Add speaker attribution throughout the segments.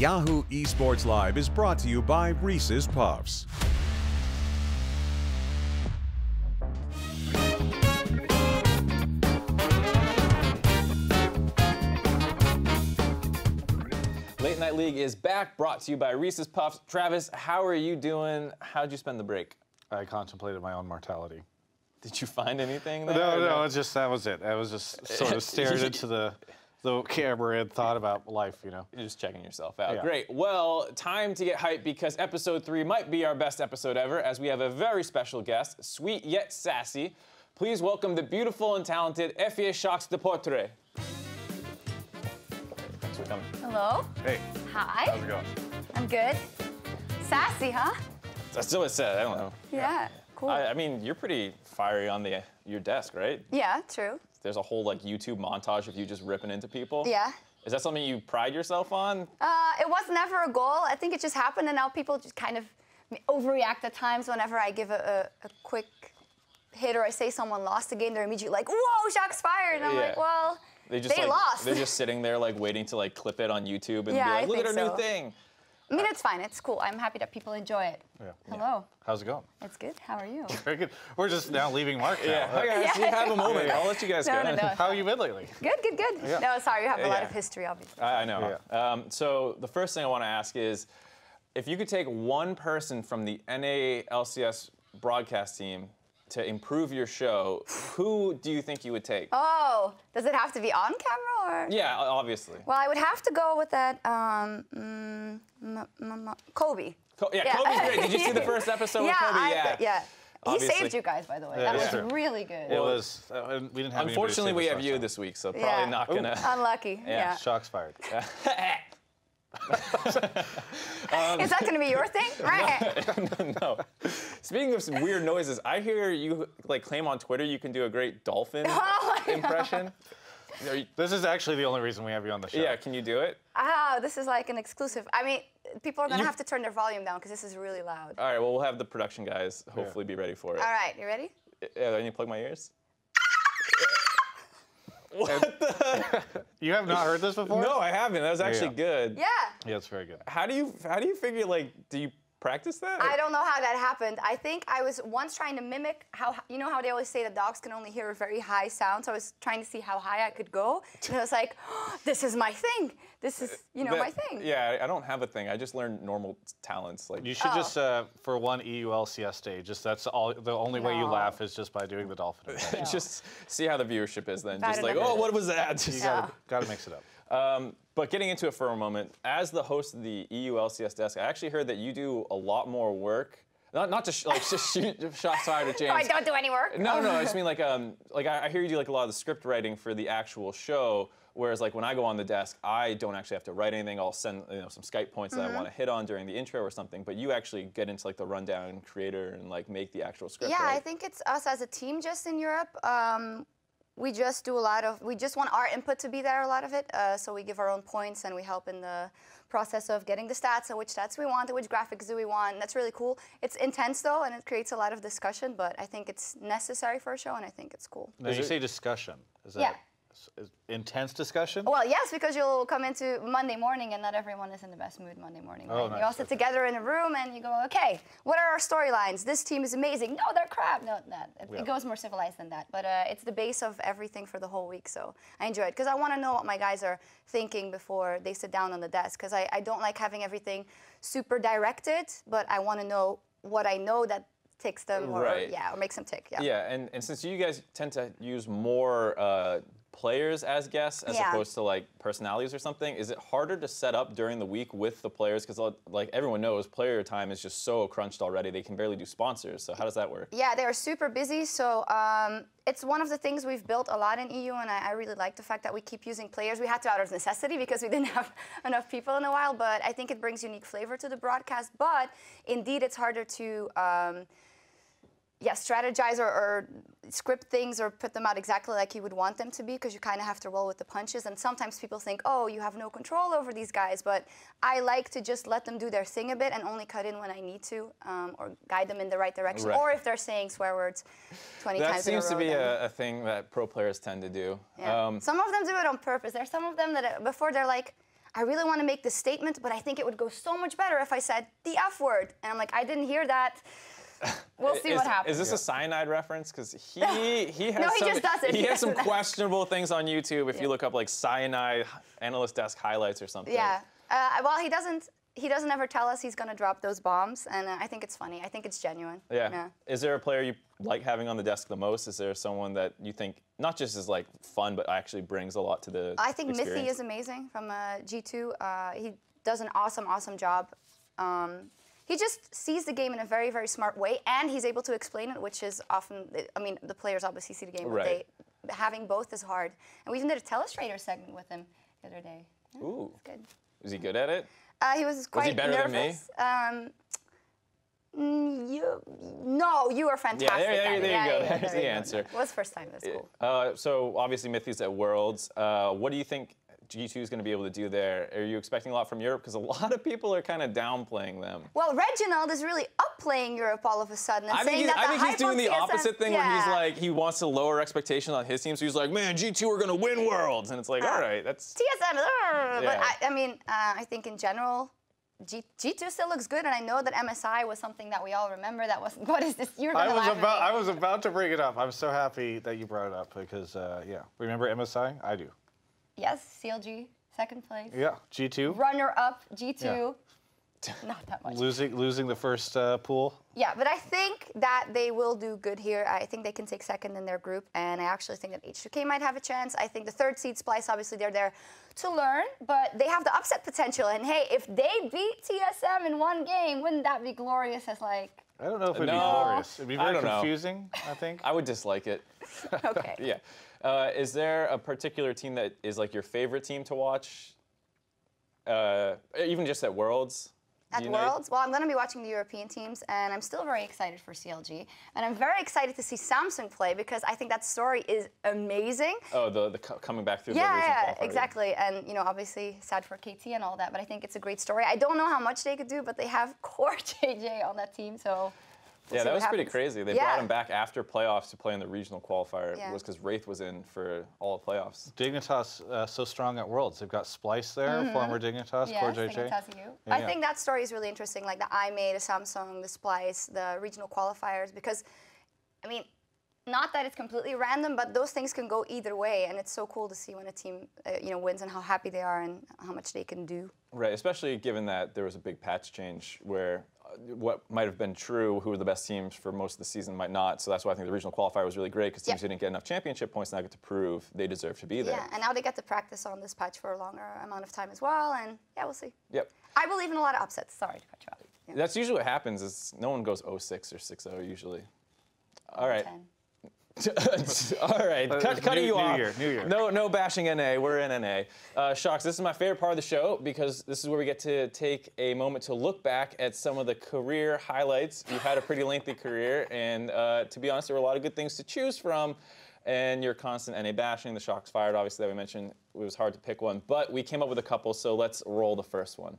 Speaker 1: Yahoo Esports Live is brought to you by Reese's Puffs.
Speaker 2: Late Night League is back, brought to you by Reese's Puffs. Travis, how are you doing? How'd you spend the break?
Speaker 3: I contemplated my own mortality.
Speaker 2: Did you find anything there?
Speaker 3: No, that was it. I was just sort of stared into the camera and thought about life, you know.
Speaker 2: You're just checking yourself out.
Speaker 3: Yeah.
Speaker 2: Great. Well, time to get hyped because episode 3 might be our best episode ever as we have a very special guest, sweet yet sassy. Please welcome the beautiful and talented Eefje Sjokz Depoortere. Thanks for coming.
Speaker 4: Hello.
Speaker 3: Hey.
Speaker 4: Hi.
Speaker 3: How's it going?
Speaker 4: I'm good. Sassy, huh?
Speaker 2: That's what it said. I don't know.
Speaker 4: Yeah. Cool.
Speaker 2: I mean, you're pretty fiery on your desk, right?
Speaker 4: Yeah, true.
Speaker 2: There's a whole YouTube montage of you just ripping into people.
Speaker 4: Yeah.
Speaker 2: Is that something you pride yourself on?
Speaker 4: It was never a goal. I think it just happened, and now people just kind of overreact at times whenever I give a quick hit or I say someone lost the game. They're immediately like, "Whoa, Sjokz fired!" And I'm like, "Well, they lost."
Speaker 2: They're just sitting there waiting to clip it on YouTube and be
Speaker 4: Yeah,
Speaker 2: like, "Look at our
Speaker 4: I think
Speaker 2: new thing."
Speaker 4: I mean, it's fine. It's cool. I'm happy that people enjoy it.
Speaker 3: Yeah.
Speaker 4: Hello.
Speaker 3: How's it going?
Speaker 4: It's good. How are you?
Speaker 3: Very good. We're just now leaving Mark now.
Speaker 2: Yeah. Hi guys, you have a moment. I'll let you guys go.
Speaker 4: No.
Speaker 3: How have you been lately?
Speaker 4: Good.
Speaker 3: Yeah.
Speaker 4: No, sorry. You have a lot
Speaker 2: Yeah.
Speaker 4: of history, obviously.
Speaker 2: I know.
Speaker 3: Yeah.
Speaker 2: So the first thing I want to ask is, if you could take one person from the NALCS broadcast team to improve your show, who do you think you would take?
Speaker 4: Oh, does it have to be on camera or?
Speaker 2: Yeah, obviously.
Speaker 4: Well, I would have to go with that Kobe.
Speaker 2: Yeah, Kobe's great. Did you see the first episode with Kobe?
Speaker 4: Yeah. He
Speaker 2: Obviously.
Speaker 4: saved you guys, by the way.
Speaker 3: Yeah,
Speaker 4: that was
Speaker 3: true.
Speaker 4: really good.
Speaker 3: It was. We didn't have.
Speaker 2: Unfortunately, we
Speaker 3: anybody to
Speaker 2: have
Speaker 3: save
Speaker 2: you
Speaker 3: us
Speaker 2: this week, so
Speaker 4: Yeah.
Speaker 2: probably not gonna.
Speaker 4: Unlucky. Yeah.
Speaker 3: Sjokz fired.
Speaker 4: Is that going to be your thing?
Speaker 2: No. Speaking of some weird noises, I hear you claim on Twitter you can do a great Dolphin impression.
Speaker 3: This is actually the only reason we have you on the show.
Speaker 2: Yeah, can you do it?
Speaker 4: Oh, this is like an exclusive. I mean, people are going to have to turn their volume down because this is really loud.
Speaker 2: All right, well, we'll have the production guys hopefully be ready for it.
Speaker 4: All right, you ready?
Speaker 2: Yeah, I need to plug my ears.
Speaker 3: You have not heard this before?
Speaker 2: No, I haven't. That was actually good.
Speaker 4: Yeah.
Speaker 3: Yeah, it's very good.
Speaker 2: How do you figure, do you practice that?
Speaker 4: I don't know how that happened. I think I was once trying to mimic how, you know how they always say that dogs can only hear a very high sound, so I was trying to see how high I could go, and I was like, oh, this is my thing. This is, my thing.
Speaker 2: Yeah, I don't have a thing. I just learned normal talents.
Speaker 3: You should just, for one EULCS day, that's all. The only way you laugh is just by doing the Dolphin.
Speaker 2: Just see how the viewership is then.
Speaker 4: Bad
Speaker 2: Just like,
Speaker 4: enough.
Speaker 2: oh, what was that? Just,
Speaker 3: Gotta mix it up.
Speaker 2: But getting into it for a moment, as the host of the EULCS desk, I actually heard that you do a lot more work. Not to just shoot shots fired at James.
Speaker 4: Oh, I don't do any work?
Speaker 2: No, I just mean I hear you do a lot of the script writing for the actual show. Whereas when I go on the desk, I don't actually have to write anything. I'll send some Skype points that I want to hit on during the intro or something. But you actually get into the rundown creator and make the actual script.
Speaker 4: Yeah,
Speaker 2: right?
Speaker 4: I think it's us as a team just in Europe. We just do we just want our input to be there, a lot of it. So we give our own points and we help in the process of getting the stats and which stats we want and which graphics do we want. And that's really cool. It's intense though, and it creates a lot of discussion, but I think it's necessary for a show and I think it's cool.
Speaker 3: Now you say discussion. Is that intense discussion?
Speaker 4: Well, yes, because you'll come into Monday morning and not everyone is in the best mood Monday morning. Right?
Speaker 3: Nice.
Speaker 4: You all sit together in a room and you go, okay, what are our storylines? This team is amazing. No, they're crap. No, it goes more civilized than that. But it's the base of everything for the whole week, so I enjoy it. Because I want to know what my guys are thinking before they sit down on the desk. Because I don't like having everything super directed, but I want to know what I know that ticks them or makes them tick.
Speaker 2: Yeah, and since you guys tend to use more players as guests as opposed to personalities or something, is it harder to set up during the week with the players? Because everyone knows player time is just so crunched already, they can barely do sponsors. So how does that work? Yeah,
Speaker 4: they are super busy. So it's one of the things we've built a lot in EU, and I really like the fact that we keep using players. We had to out of necessity because we didn't have enough people in a while, but I think it brings unique flavor to the broadcast. But indeed, it's harder to strategize or script things or put them out exactly like you would want them to be, because you kind of have to roll with the punches. And sometimes people think, oh, you have no control over these guys, but I like to just let them do their thing a bit and only cut in when I need to, or guide them in the right direction, or if they're saying swear words 20 times in a row.
Speaker 2: That seems to be a thing that pro players tend to do.
Speaker 4: Yeah. Some of them do it on purpose. There's some of them that before they're like, I really want to make this statement, but I think it would go so much better if I said the F word. And I'm like, I didn't hear that. We'll see what happens.
Speaker 2: Is this a cyanide reference? Because he has
Speaker 4: no, he just doesn't.
Speaker 2: He has some questionable things on YouTube. If you look up like cyanide analyst desk highlights or something.
Speaker 4: Yeah. Well, he doesn't ever tell us he's going to drop those bombs, and I think it's funny. I think it's genuine.
Speaker 2: Yeah. Is there a player you like having on the desk the most? Is there someone that you think not just is like fun, but actually brings a lot to the
Speaker 4: I think
Speaker 2: experience?
Speaker 4: Mithy is amazing from G2. He does an awesome job. He just sees the game in a very, very smart way, and he's able to explain it, which is often, I mean, the players obviously see the game, but having both is hard. And we even did a Telestrator segment with him the other day. Yeah,
Speaker 2: Ooh.
Speaker 4: It's good.
Speaker 2: Is he good at it?
Speaker 4: He was quite
Speaker 2: better
Speaker 4: nervous.
Speaker 2: than
Speaker 4: me? No, you were fantastic.
Speaker 2: Yeah, there you go. There's the answer.
Speaker 4: It was first time. That's cool.
Speaker 2: So obviously Mithy's at Worlds. What do you think G2 is going to be able to do there? Are you expecting a lot from Europe? Because a lot of people are kind of downplaying them.
Speaker 4: Well, Reginald is really upplaying Europe all of a sudden and saying that
Speaker 2: I think he's doing the
Speaker 4: TSM
Speaker 2: opposite thing where he's like, he wants to lower expectations on his team. So he's like, man, G2 are going to win Worlds. And it's like, all right, that's...
Speaker 4: TSM, but I mean, I think in general, G2 still looks good, and I know that MSI was something that we all remember. That was, what is this? You're gonna laugh at me.
Speaker 3: I was about to bring it up. I'm so happy that you brought it up because, yeah. Remember MSI? I do.
Speaker 4: Yes, CLG, second place.
Speaker 3: Yeah, G2.
Speaker 4: Runner-up, G2.
Speaker 3: Yeah.
Speaker 4: Not that much.
Speaker 3: Losing the first pool.
Speaker 4: Yeah, but I think that they will do good here. I think they can take second in their group, and I actually think that H2K might have a chance. I think the third seed Splice, obviously, they're there to learn, but they have the upset potential. And hey, if they beat TSM in one game, wouldn't that be glorious as like...
Speaker 3: I don't know if it'd be glorious. It'd be very confusing, I think.
Speaker 2: I would dislike it.
Speaker 4: Okay.
Speaker 2: Yeah. Is there a particular team that is like your favorite team to watch? Even just at Worlds?
Speaker 4: At Worlds? Well, I'm going to be watching the European teams, and I'm still very excited for CLG. And I'm very excited to see Samsung play because I think that story is amazing.
Speaker 2: Oh, the coming back through the regional qualifier.
Speaker 4: Yeah, exactly. And, you know, obviously sad for KT and all that, but I think it's a great story. I don't know how much they could do, but they have core JJ on that team, so...
Speaker 2: Yeah, that was pretty crazy. They brought him back after playoffs to play in the regional qualifier. It was because Wraith was in for all the playoffs.
Speaker 3: Dignitas so strong at Worlds. They've got Splice there, former Dignitas, core JJ.
Speaker 4: Dignitas I think that story is really interesting, like the iMade, the Samsung, the Splice, the regional qualifiers, because, I mean, not that it's completely random, but those things can go either way, and it's so cool to see when a team, you know, wins and how happy they are and how much they can do.
Speaker 2: Right, especially given that there was a big patch change where what might have been true, who were the best teams for most of the season might not. So that's why I think the regional qualifier was really great because teams who didn't get enough championship points now get to prove they deserve to be there.
Speaker 4: Yeah, and now they get to practice on this patch for a longer amount of time as well, and yeah, we'll see.
Speaker 2: Yep.
Speaker 4: I believe in a lot of upsets. Sorry to cut you off. Yeah.
Speaker 2: That's usually what happens is no one goes 0-6 or 6-0 usually. All right.
Speaker 4: 10.
Speaker 2: All right, cutting you off.
Speaker 3: New year.
Speaker 2: No bashing NA. We're in NA. Sjokz, this is my favorite part of the show because this is where we get to take a moment to look back at some of the career highlights. You've had a pretty lengthy career, and to be honest, there were a lot of good things to choose from. And your constant NA bashing, the Sjokz fired, obviously, that we mentioned, it was hard to pick one. But we came up with a couple, so let's roll the first one.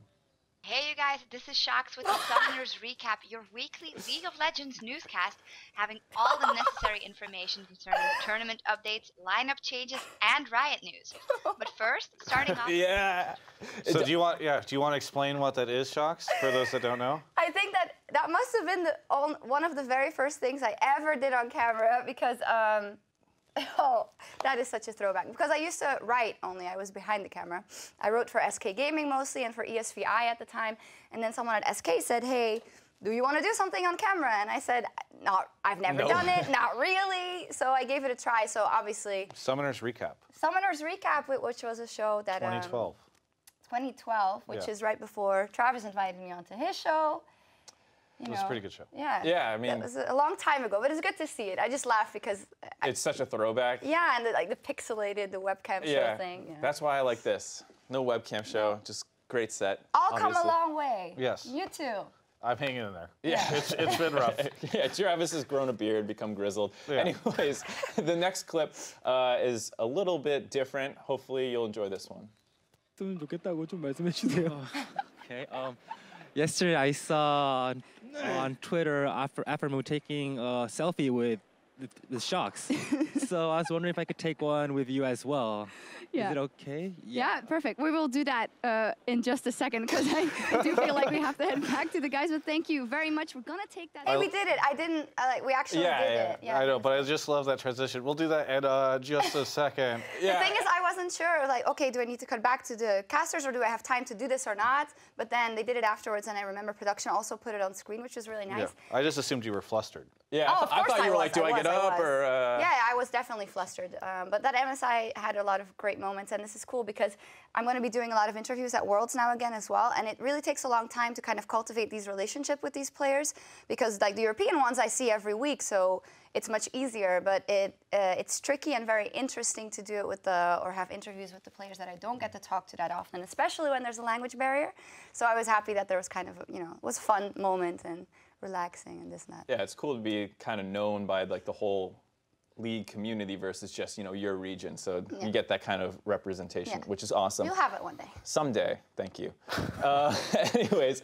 Speaker 5: Hey you guys, this is Sjokz with the Summoners Recap, your weekly League of Legends newscast, having all the necessary information concerning tournament updates, lineup changes, and Riot news. But first, starting off...
Speaker 2: Yeah.
Speaker 3: So do you want to explain what that is, Sjokz, for those that don't know?
Speaker 4: I think that must have been one of the very first things I ever did on camera because... Oh, that is such a throwback. Because I used to write only. I was behind the camera. I wrote for SK Gaming mostly and for ESVI at the time. And then someone at SK said, hey, do you want to do something on camera? And I said, no, I've never done it, not really. So I gave it a try. So obviously...
Speaker 3: Summoners Recap.
Speaker 4: Summoners Recap, which was a show that...
Speaker 3: 2012.
Speaker 4: 2012, which is right before Travis invited me onto his show.
Speaker 3: It was a pretty good show.
Speaker 4: Yeah.
Speaker 2: Yeah, I mean...
Speaker 4: It was a long time ago, but it's good to see it. I just laugh because...
Speaker 2: It's such a throwback.
Speaker 4: Yeah, and the pixelated, the webcam show thing. Yeah.
Speaker 2: That's why I like this. No webcam show, just great set.
Speaker 4: All come a long way.
Speaker 3: Yes.
Speaker 4: You too.
Speaker 3: I'm hanging in there.
Speaker 2: Yeah.
Speaker 3: It's been rough.
Speaker 2: Yeah, Travis has grown a beard, become grizzled. Yeah. Anyways, the next clip is a little bit different. Hopefully you'll enjoy this one.
Speaker 6: 좋겠다고 좀 말씀해 주세요. Okay. Yesterday I saw on Twitter Aframo taking a selfie with the Sjokz. So I was wondering if I could take one with you as well.
Speaker 7: Yeah.
Speaker 6: Is it okay?
Speaker 7: Yeah, perfect. We will do that in just a second because I do feel like we have to head back to the guys. But thank you very much. We're gonna take that.
Speaker 4: Hey, we did it. I didn't. We actually did it. Yeah,
Speaker 3: I know, but I just love that transition. We'll do that in just a second.
Speaker 4: The thing is, I wasn't sure. Like, okay, do I need to cut back to the casters, or do I have time to do this or not? But then they did it afterwards, and I remember production also put it on screen, which was really nice.
Speaker 3: Yeah. I just assumed you were flustered.
Speaker 2: Yeah,
Speaker 4: Oh, of course
Speaker 2: I thought you were like, do I get up or?
Speaker 4: Yeah, I was definitely flustered. But that MSI had a lot of great moments, and this is cool because I'm going to be doing a lot of interviews at Worlds now again as well, and it really takes a long time to kind of cultivate these relationships with these players because like the European ones I see every week, so it's much easier. But it's tricky and very interesting to do it with or have interviews with the players that I don't get to talk to that often, especially when there's a language barrier. So I was happy that there was kind of it was a fun moment and relaxing and this and that.
Speaker 2: Yeah, it's cool to be kind of known by like the whole league community versus just your region. So you get that kind of representation, which is awesome.
Speaker 4: You'll have it one day.
Speaker 2: Someday, thank you. Anyways,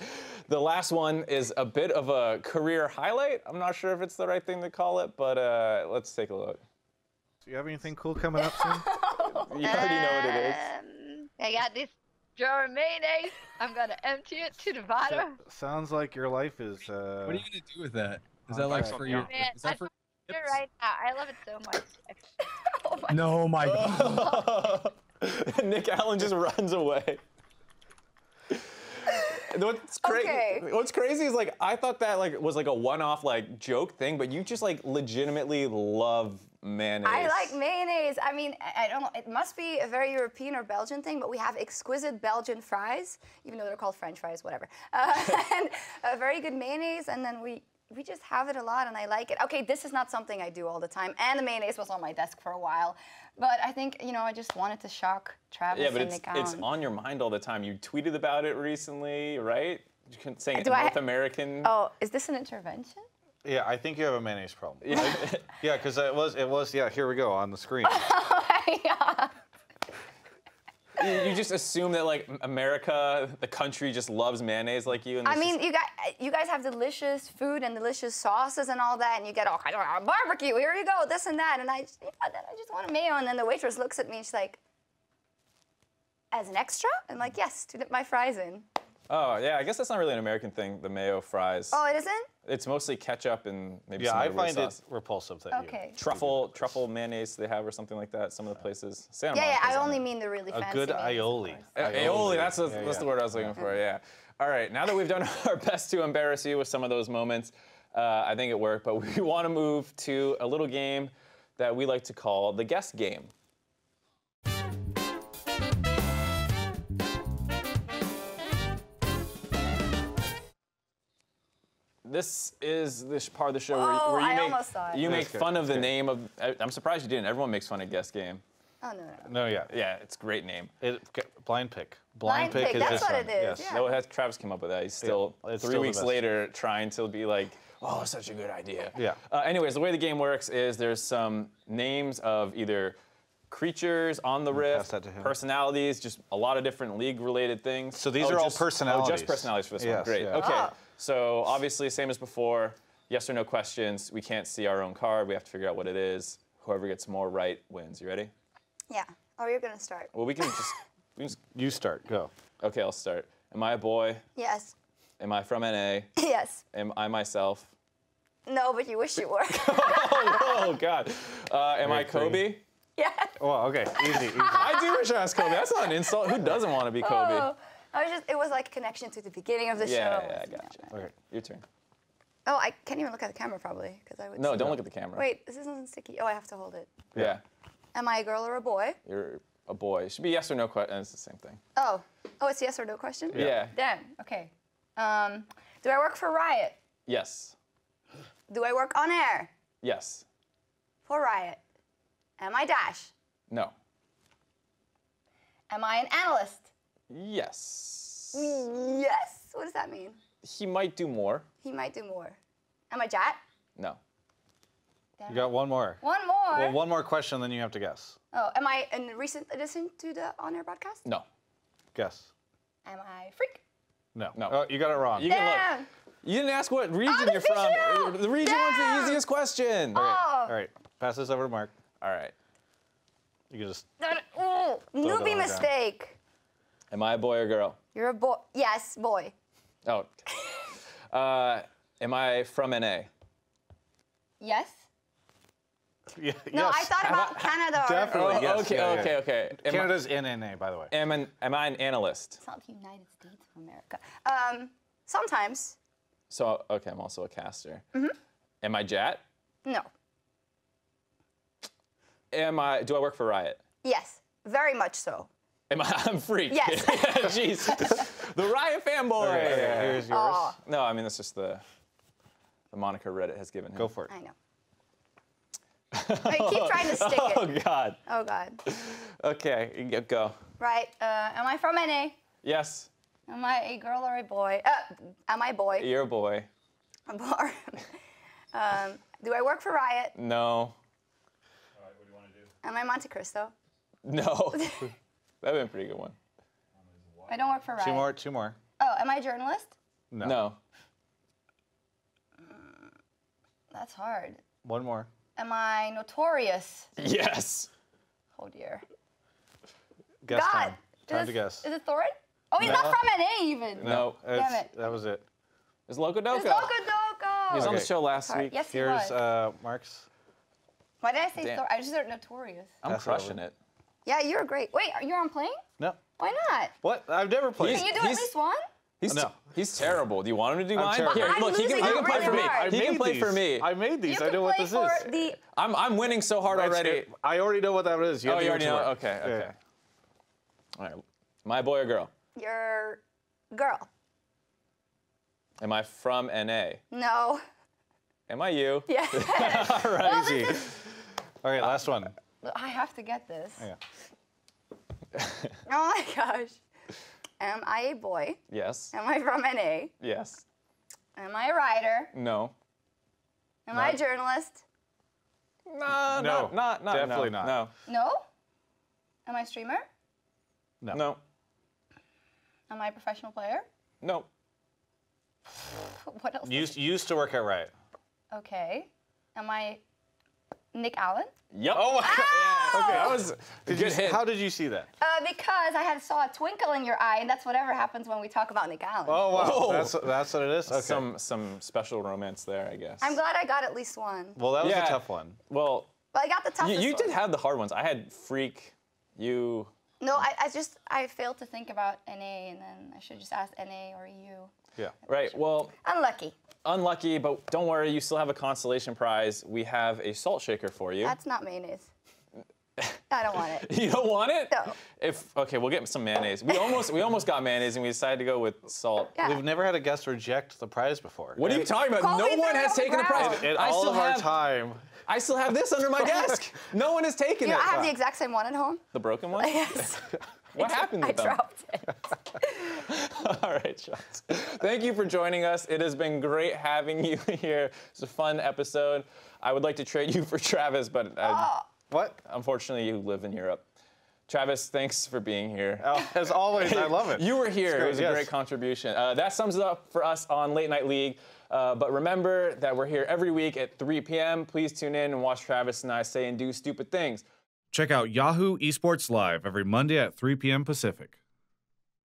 Speaker 2: the last one is a bit of a career highlight. I'm not sure if it's the right thing to call it, but let's take a look.
Speaker 3: Do you have anything cool coming up soon?
Speaker 2: You already know what it is.
Speaker 5: I got this jar of mayonnaise. I'm gonna empty it to the bottom.
Speaker 3: Sounds like your life is.
Speaker 8: What are you gonna do with that? Is that like for your?
Speaker 5: Man,
Speaker 8: Is that for?
Speaker 5: right now. I love it so much.
Speaker 8: No, my God.
Speaker 2: Nick Allen just runs away. What's crazy is like I thought that like was like a one-off like joke thing, but you just like legitimately love mayonnaise.
Speaker 4: I like mayonnaise. I mean, I don't know. It must be a very European or Belgian thing, but we have exquisite Belgian fries, even though they're called French fries, whatever. And a very good mayonnaise, and then we just have it a lot, and I like it. Okay, this is not something I do all the time, and the mayonnaise was on my desk for a while. But I think, I just wanted to shock Travis and Nick Allen.
Speaker 2: It's on your mind all the time. You tweeted about it recently, right? Saying North American.
Speaker 4: Oh, is this an intervention?
Speaker 3: Yeah, I think you have a mayonnaise problem. Yeah, because it was. Yeah, here we go on the screen.
Speaker 4: Yeah.
Speaker 2: You just assume that like America, the country, just loves mayonnaise like you. And
Speaker 4: I mean, you guys have delicious food and delicious sauces and all that, and you get all kinds of barbecue. Here you go, this and that, and I just want a mayo. And then the waitress looks at me and she's like, "As an extra?" I'm like, "Yes, to dip my fries in."
Speaker 2: Oh yeah, I guess that's not really an American thing. The mayo fries.
Speaker 4: Oh, it isn't?
Speaker 2: It's mostly ketchup and maybe some
Speaker 3: I
Speaker 2: other weird
Speaker 3: find
Speaker 2: sauce.
Speaker 3: it repulsive that
Speaker 4: Okay.
Speaker 2: Truffle mayonnaise they have or something like that. Some of the places. Santa
Speaker 4: Yeah,
Speaker 2: Monica's
Speaker 4: I
Speaker 2: on
Speaker 4: only
Speaker 2: there.
Speaker 4: mean the really fancy
Speaker 3: a good
Speaker 4: mayonnaise, of
Speaker 3: aioli.
Speaker 4: course.
Speaker 2: Aioli, that's the word I was looking for, yeah. All right, now that we've done our best to embarrass you with some of those moments, I think it worked, but we want to move to a little game that we like to call the guess game. This is this part of the show where you make fun of the name of. I'm surprised you didn't. Everyone makes fun of Guess Game.
Speaker 4: Oh, no.
Speaker 3: No, yeah.
Speaker 2: Yeah, it's a great name.
Speaker 3: Blindpick.
Speaker 4: Blindpick,
Speaker 3: is
Speaker 4: that's
Speaker 3: this
Speaker 4: what
Speaker 3: one.
Speaker 4: it is,
Speaker 3: Yes.
Speaker 4: yeah.
Speaker 2: No, Travis came up with that. He's still
Speaker 3: it's
Speaker 2: 3
Speaker 3: still the
Speaker 2: weeks
Speaker 3: best.
Speaker 2: later trying to be like, oh, such a good idea.
Speaker 3: Yeah.
Speaker 2: Anyways, the way the game works is there's some names of either creatures on the riff,
Speaker 3: that to him.
Speaker 2: personalities, just a lot of different league-related things.
Speaker 3: So these are all
Speaker 2: just
Speaker 3: personalities.
Speaker 2: Oh, just personalities for this one.
Speaker 3: Yes,
Speaker 2: Great.
Speaker 3: yeah.
Speaker 2: Okay.
Speaker 4: Oh.
Speaker 2: So obviously, same as before, yes or no questions. We can't see our own card. We have to figure out what it is. Whoever gets more right wins. You ready?
Speaker 4: Yeah. Oh, you're going to start.
Speaker 2: Well, we can just.
Speaker 3: You start. Go.
Speaker 2: Okay, I'll start. Am I a boy?
Speaker 4: Yes.
Speaker 2: Am I from NA?
Speaker 4: Yes.
Speaker 2: Am I myself?
Speaker 4: No, but you wish you were.
Speaker 2: Oh, God. Am I Kobe?
Speaker 4: Yeah.
Speaker 3: Well, okay. Easy.
Speaker 2: I do wish I was Kobe. That's not an insult. Who doesn't want to be Kobe?
Speaker 4: Oh, it was like a connection to the beginning of the show.
Speaker 2: Yeah, I gotcha.
Speaker 3: Okay.
Speaker 2: Your turn.
Speaker 4: Oh, I can't even look at the camera probably because I would.
Speaker 2: No,
Speaker 4: see.
Speaker 2: don't look at the camera.
Speaker 4: Wait, this isn't sticky. Oh, I have to hold it.
Speaker 2: Yeah.
Speaker 4: Am I a girl or a boy?
Speaker 2: You're a boy. It should be yes or no question. It's the same thing.
Speaker 4: Oh, it's yes or no question?
Speaker 2: Yeah.
Speaker 4: Damn, okay. Do I work for Riot?
Speaker 2: Yes.
Speaker 4: Do I work on air
Speaker 2: Yes.
Speaker 4: for Riot? Am I Dash?
Speaker 2: No.
Speaker 4: Am I an analyst?
Speaker 2: Yes.
Speaker 4: Yes. What does that mean?
Speaker 2: He might do more.
Speaker 4: He might do more. Am I Jat?
Speaker 2: No.
Speaker 3: You got one more.
Speaker 4: One more.
Speaker 3: Well, one more question, then you have to guess.
Speaker 4: Oh, am I a recent addition to the on-air broadcast?
Speaker 2: No.
Speaker 3: Guess.
Speaker 4: Am I Freak?
Speaker 3: No.
Speaker 2: No.
Speaker 3: Oh, you got it wrong.
Speaker 2: You can
Speaker 4: Damn.
Speaker 2: look. You didn't ask what region
Speaker 4: the
Speaker 2: you're from.
Speaker 4: regional.
Speaker 2: The region one's the
Speaker 4: Damn.
Speaker 2: easiest question.
Speaker 4: Oh.
Speaker 3: All right. Pass this over to Mark.
Speaker 2: All right.
Speaker 3: You can just.
Speaker 4: Ooh, newbie
Speaker 3: down.
Speaker 4: mistake.
Speaker 2: Am I a boy or girl?
Speaker 4: You're a boy. Yes, boy.
Speaker 2: Oh. Am I from NA?
Speaker 4: Yes.
Speaker 3: Yeah,
Speaker 4: No,
Speaker 3: yes.
Speaker 4: I thought about Canada.
Speaker 3: Definitely.
Speaker 2: Oh,
Speaker 3: yes,
Speaker 2: okay,
Speaker 3: yeah,
Speaker 2: okay,
Speaker 3: yeah.
Speaker 2: okay.
Speaker 3: Canada's in NA, by the way.
Speaker 2: Am I an analyst?
Speaker 4: It's not the United States of America. Sometimes.
Speaker 2: So, okay, I'm also a caster.
Speaker 4: Mm-hmm.
Speaker 2: Am I Jat?
Speaker 4: No.
Speaker 2: Do I work for Riot?
Speaker 4: Yes. Very much so.
Speaker 2: I'm Freak.
Speaker 4: Yes.
Speaker 2: Jeez. The Riot fanboy.
Speaker 3: Okay, here's yours.
Speaker 4: Oh,
Speaker 2: No, I mean, that's just the moniker Reddit has given him.
Speaker 3: Go for it.
Speaker 4: I know. I keep trying to stick
Speaker 2: Oh,
Speaker 4: it.
Speaker 2: God.
Speaker 4: Oh, God.
Speaker 2: Okay, you can go.
Speaker 4: Right. Am I from NA?
Speaker 2: Yes,
Speaker 4: Am I a girl or a boy? Am I a boy?
Speaker 2: you're a boy.
Speaker 4: A boy. Do I work for Riot?
Speaker 2: No.
Speaker 4: Am I Monte Cristo?
Speaker 2: No. That'd been a pretty good one.
Speaker 4: I don't work for Riot.
Speaker 3: Two more.
Speaker 4: Oh, am I a journalist?
Speaker 2: No.
Speaker 4: That's hard.
Speaker 3: One more.
Speaker 4: Am I notorious?
Speaker 2: Yes.
Speaker 4: Oh, dear.
Speaker 3: Guess
Speaker 4: God.
Speaker 3: time. Time to guess.
Speaker 4: Is it Thorin? Oh, he's not from NA even.
Speaker 2: No.
Speaker 4: Damn it.
Speaker 3: That was it.
Speaker 2: It's Loco Doco.
Speaker 4: It's Loco Doco.
Speaker 2: He was on the
Speaker 3: Okay.
Speaker 2: show last
Speaker 4: Sorry.
Speaker 2: week.
Speaker 4: Yes, he
Speaker 3: Here's
Speaker 4: was.
Speaker 3: Mark's.
Speaker 4: Why did I say
Speaker 2: Damn.
Speaker 4: Thorin? I just heard notorious.
Speaker 2: I'm
Speaker 3: That's
Speaker 2: crushing
Speaker 3: over.
Speaker 2: it.
Speaker 4: Yeah, you're great. Wait, you're on playing?
Speaker 3: No.
Speaker 4: Why not?
Speaker 3: What? I've never played.
Speaker 4: Can you do at least one?
Speaker 3: No.
Speaker 2: He's terrible. Do you want him to do
Speaker 3: I'm
Speaker 2: mine?
Speaker 3: terrible.
Speaker 2: Here,
Speaker 4: I'm
Speaker 2: look, he
Speaker 4: losing
Speaker 2: can
Speaker 4: out
Speaker 2: play for
Speaker 4: really
Speaker 2: me.
Speaker 4: hard.
Speaker 2: He can play for me.
Speaker 3: I made these.
Speaker 4: You
Speaker 3: I
Speaker 4: can
Speaker 3: know what
Speaker 4: play
Speaker 3: this
Speaker 4: for
Speaker 3: is.
Speaker 4: the.
Speaker 2: I'm winning so hard already.
Speaker 3: I already know what that is. You have
Speaker 2: Oh,
Speaker 3: to
Speaker 2: you
Speaker 3: give it
Speaker 2: already
Speaker 3: to
Speaker 2: know?
Speaker 3: her.
Speaker 2: Okay,
Speaker 3: Yeah.
Speaker 2: okay. All right. Am I a boy or girl?
Speaker 4: Your girl.
Speaker 2: Am I from NA?
Speaker 4: No.
Speaker 2: Am I you?
Speaker 4: Yeah.
Speaker 3: All right. Easy. All right, last one.
Speaker 4: I have to get this.
Speaker 3: Yeah.
Speaker 4: Oh my gosh. Am I a boy?
Speaker 2: Yes.
Speaker 4: Am I from NA?
Speaker 2: Yes.
Speaker 4: Am I a writer?
Speaker 2: No.
Speaker 4: Am I a journalist?
Speaker 2: No.
Speaker 3: No,
Speaker 2: Not.
Speaker 3: definitely
Speaker 2: no,
Speaker 3: not.
Speaker 4: No. Am I a streamer?
Speaker 3: No.
Speaker 2: No.
Speaker 4: Am I a professional player?
Speaker 2: No.
Speaker 4: What else?
Speaker 3: Used to work at Riot.
Speaker 4: Okay. Am I Nick Allen?
Speaker 2: Yep.
Speaker 3: Oh my God.
Speaker 2: Yeah, okay. That was a good hit.
Speaker 3: How did you see that?
Speaker 4: Because I saw a twinkle in your eye, and that's whatever happens when we talk about Nick Allen.
Speaker 3: Oh wow.
Speaker 2: Oh.
Speaker 3: That's what it is. Okay.
Speaker 2: Some special romance there, I guess.
Speaker 4: I'm glad I got at least one.
Speaker 3: Well, that was
Speaker 2: Yeah.
Speaker 3: a tough one.
Speaker 2: Well,
Speaker 4: But I got the toughest
Speaker 2: you
Speaker 4: one.
Speaker 2: did have the hard ones. I had Freak, you.
Speaker 4: No, I failed to think about NA, and then I should just ask NA or EU.
Speaker 3: Yeah.
Speaker 2: Right. Well,
Speaker 4: Unlucky.
Speaker 2: unlucky, but don't worry. You still have a consolation prize. We have a salt shaker for you.
Speaker 4: That's not mayonnaise. I don't want it.
Speaker 2: You don't want it?
Speaker 4: No.
Speaker 2: Okay, we'll get some mayonnaise. We almost got mayonnaise, and we decided to go with salt.
Speaker 4: Yeah.
Speaker 3: We've never had a guest reject the prize before.
Speaker 2: What are you talking about?
Speaker 4: Colby
Speaker 2: No one
Speaker 4: threw it
Speaker 2: has
Speaker 4: on the
Speaker 2: taken the prize.
Speaker 4: ground.
Speaker 3: In
Speaker 2: I
Speaker 3: all
Speaker 2: still
Speaker 3: of our
Speaker 2: have-
Speaker 3: time.
Speaker 2: I still have this under my desk. No one has taken
Speaker 4: You know,
Speaker 2: it.
Speaker 4: I have the exact same one at home.
Speaker 2: The broken one?
Speaker 4: Yes.
Speaker 2: What happened
Speaker 4: I
Speaker 2: with them?
Speaker 4: dropped it.
Speaker 2: All right, Sjokz. Thank you for joining us. It has been great having you here. It's a fun episode. I would like to trade you for Travis, but
Speaker 3: What?
Speaker 2: unfortunately, you live in Europe. Travis, thanks for being here.
Speaker 3: Oh, as always, I love it.
Speaker 2: You were here.
Speaker 3: It's
Speaker 2: It was a
Speaker 3: yes.
Speaker 2: great contribution. That sums it up for us on Late Night League. But remember that we're here every week at 3 p.m. Please tune in and watch Travis and I say and do stupid things.
Speaker 9: Check out Yahoo Esports Live every Monday at 3 p.m. Pacific.